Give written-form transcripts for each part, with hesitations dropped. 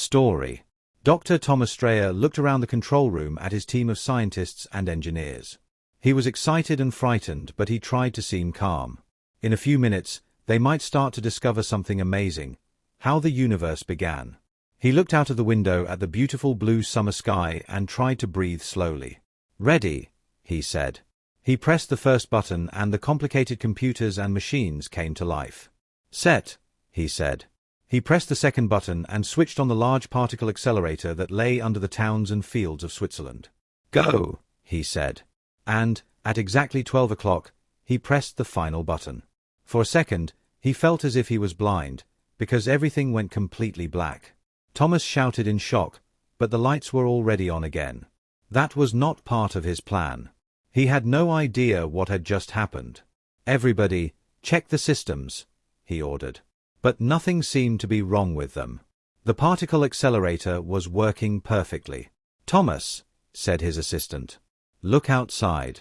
Story. Dr. Thomas Strayer looked around the control room at his team of scientists and engineers. He was excited and frightened, but he tried to seem calm. In a few minutes, they might start to discover something amazing: how the universe began. He looked out of the window at the beautiful blue summer sky and tried to breathe slowly. "Ready," he said. He pressed the first button and the complicated computers and machines came to life. "Set," he said. He pressed the second button and switched on the large particle accelerator that lay under the towns and fields of Switzerland. "Go," he said. And, at exactly 12 o'clock, he pressed the final button. For a second, he felt as if he was blind, because everything went completely black. Thomas shouted in shock, but the lights were already on again. That was not part of his plan. He had no idea what had just happened. "Everybody, check the systems," he ordered. But nothing seemed to be wrong with them. The particle accelerator was working perfectly. "Thomas," said his assistant, "look outside."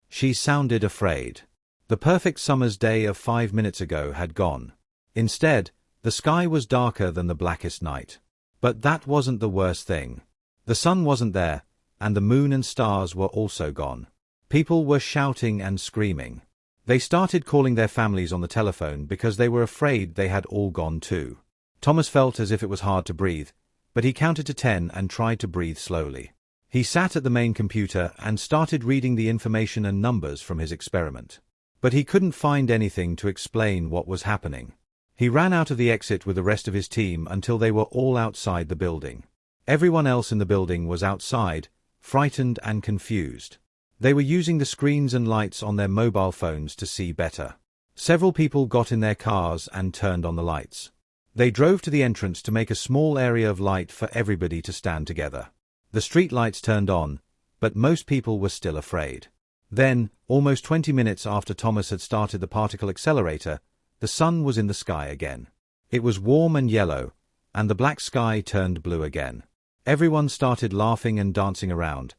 She sounded afraid. The perfect summer's day of 5 minutes ago had gone. Instead, the sky was darker than the blackest night. But that wasn't the worst thing. The sun wasn't there, and the moon and stars were also gone. People were shouting and screaming. They started calling their families on the telephone because they were afraid they had all gone too. Thomas felt as if it was hard to breathe, but he counted to 10 and tried to breathe slowly. He sat at the main computer and started reading the information and numbers from his experiment. But he couldn't find anything to explain what was happening. He ran out of the exit with the rest of his team until they were all outside the building. Everyone else in the building was outside, frightened and confused. They were using the screens and lights on their mobile phones to see better. Several people got in their cars and turned on the lights. They drove to the entrance to make a small area of light for everybody to stand together. The street lights turned on, but most people were still afraid. Then, almost 20 minutes after Thomas had started the particle accelerator, the sun was in the sky again. It was warm and yellow, and the black sky turned blue again. Everyone started laughing and dancing around,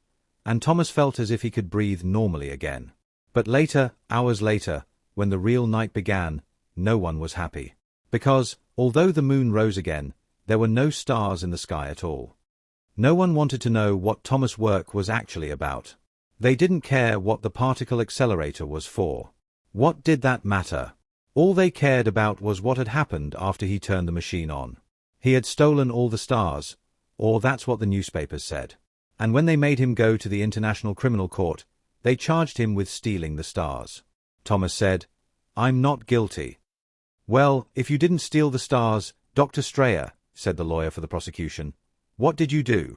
and Thomas felt as if he could breathe normally again. But later, hours later, when the real night began, no one was happy. Because, although the moon rose again, there were no stars in the sky at all. No one wanted to know what Thomas' work was actually about. They didn't care what the particle accelerator was for. What did that matter? All they cared about was what had happened after he turned the machine on. He had stolen all the stars, or that's what the newspapers said. And when they made him go to the International Criminal Court, they charged him with stealing the stars. Thomas said, "I'm not guilty." "Well, if you didn't steal the stars, Dr. Strayer," said the lawyer for the prosecution, "what did you do?"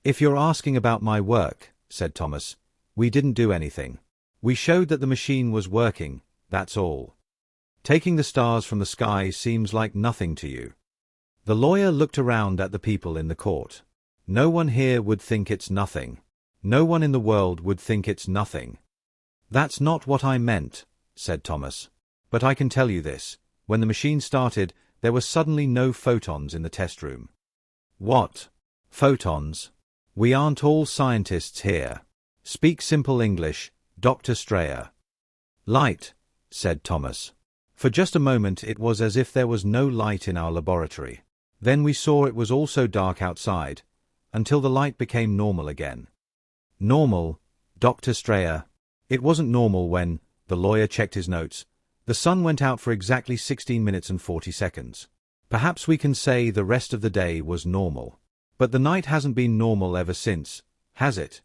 "If you're asking about my work," said Thomas, "we didn't do anything. We showed that the machine was working, that's all. Taking the stars from the sky seems like nothing to you." The lawyer looked around at the people in the court. "No one here would think it's nothing. No one in the world would think it's nothing." "That's not what I meant," said Thomas. "But I can tell you this. When the machine started, there were suddenly no photons in the test room." "What? Photons? We aren't all scientists here. Speak simple English, Dr. Strayer." "Light," said Thomas. "For just a moment it was as if there was no light in our laboratory. Then we saw it was also dark outside, until the light became normal again." "Normal, Dr. Strayer?" "It wasn't normal when," the lawyer checked his notes, "the sun went out for exactly 16 minutes and 40 seconds. Perhaps we can say the rest of the day was normal. But the night hasn't been normal ever since, has it?"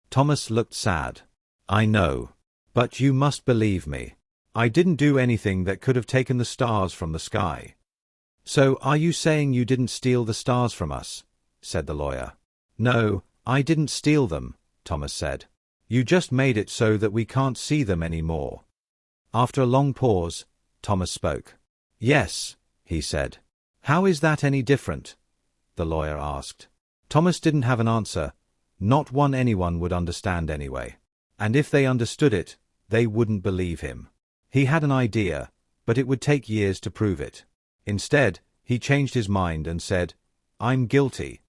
Thomas looked sad. "I know. But you must believe me. I didn't do anything that could have taken the stars from the sky." "So are you saying you didn't steal the stars from us?" said the lawyer. "No, I didn't steal them," Thomas said. "You just made it so that we can't see them anymore." After a long pause, Thomas spoke. "Yes," he said. "How is that any different?" the lawyer asked. Thomas didn't have an answer, not one anyone would understand anyway. And if they understood it, they wouldn't believe him. He had an idea, but it would take years to prove it. Instead, he changed his mind and said, "I'm guilty."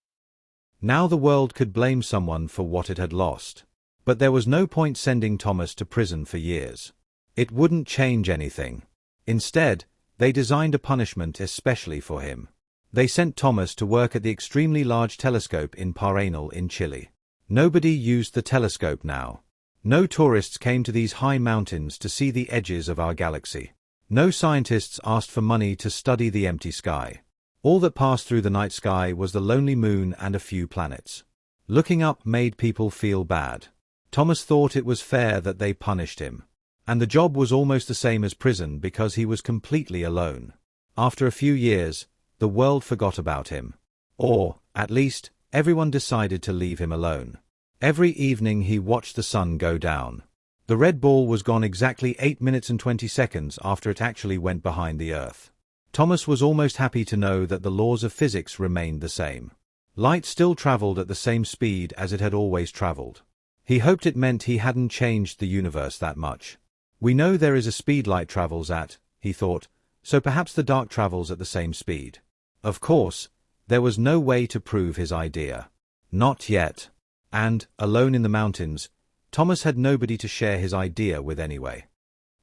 Now the world could blame someone for what it had lost. But there was no point sending Thomas to prison for years. It wouldn't change anything. Instead, they designed a punishment especially for him. They sent Thomas to work at the extremely large telescope in Paranal in Chile. Nobody used the telescope now. No tourists came to these high mountains to see the edges of our galaxy. No scientists asked for money to study the empty sky. All that passed through the night sky was the lonely moon and a few planets. Looking up made people feel bad. Thomas thought it was fair that they punished him. And the job was almost the same as prison because he was completely alone. After a few years, the world forgot about him. Or, at least, everyone decided to leave him alone. Every evening he watched the sun go down. The red ball was gone exactly 8 minutes and 20 seconds after it actually went behind the Earth. Thomas was almost happy to know that the laws of physics remained the same. Light still traveled at the same speed as it had always traveled. He hoped it meant he hadn't changed the universe that much. We know there is a speed light travels at, he thought, so perhaps the dark travels at the same speed. Of course, there was no way to prove his idea. Not yet. And, alone in the mountains, Thomas had nobody to share his idea with anyway.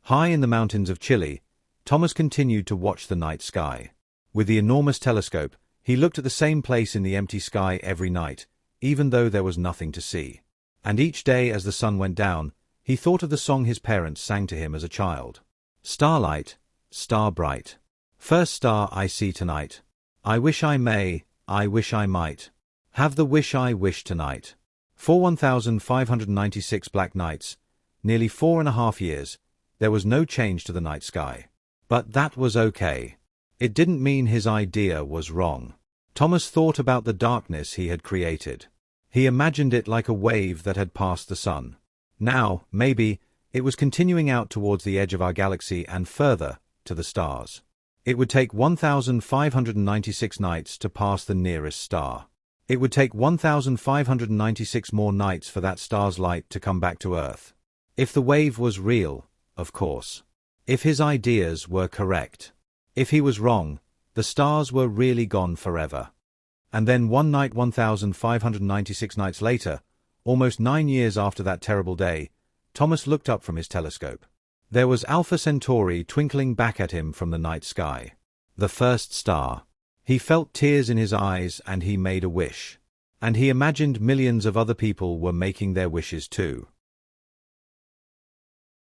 High in the mountains of Chile, Thomas continued to watch the night sky. With the enormous telescope, he looked at the same place in the empty sky every night, even though there was nothing to see. And each day as the sun went down, he thought of the song his parents sang to him as a child. Starlight, star bright. First star I see tonight. I wish I may, I wish I might. Have the wish I wish tonight. For 1,596 black nights, nearly 4.5 years, there was no change to the night sky. But that was okay. It didn't mean his idea was wrong. Thomas thought about the darkness he had created. He imagined it like a wave that had passed the sun. Now, maybe, it was continuing out towards the edge of our galaxy and further, to the stars. It would take 1,596 nights to pass the nearest star. It would take 1,596 more nights for that star's light to come back to Earth. If the wave was real, of course. If his ideas were correct. If he was wrong, the stars were really gone forever. And then one night 1,596 nights later, almost 9 years after that terrible day, Thomas looked up from his telescope. There was Alpha Centauri twinkling back at him from the night sky. The first star. He felt tears in his eyes and he made a wish. And he imagined millions of other people were making their wishes too.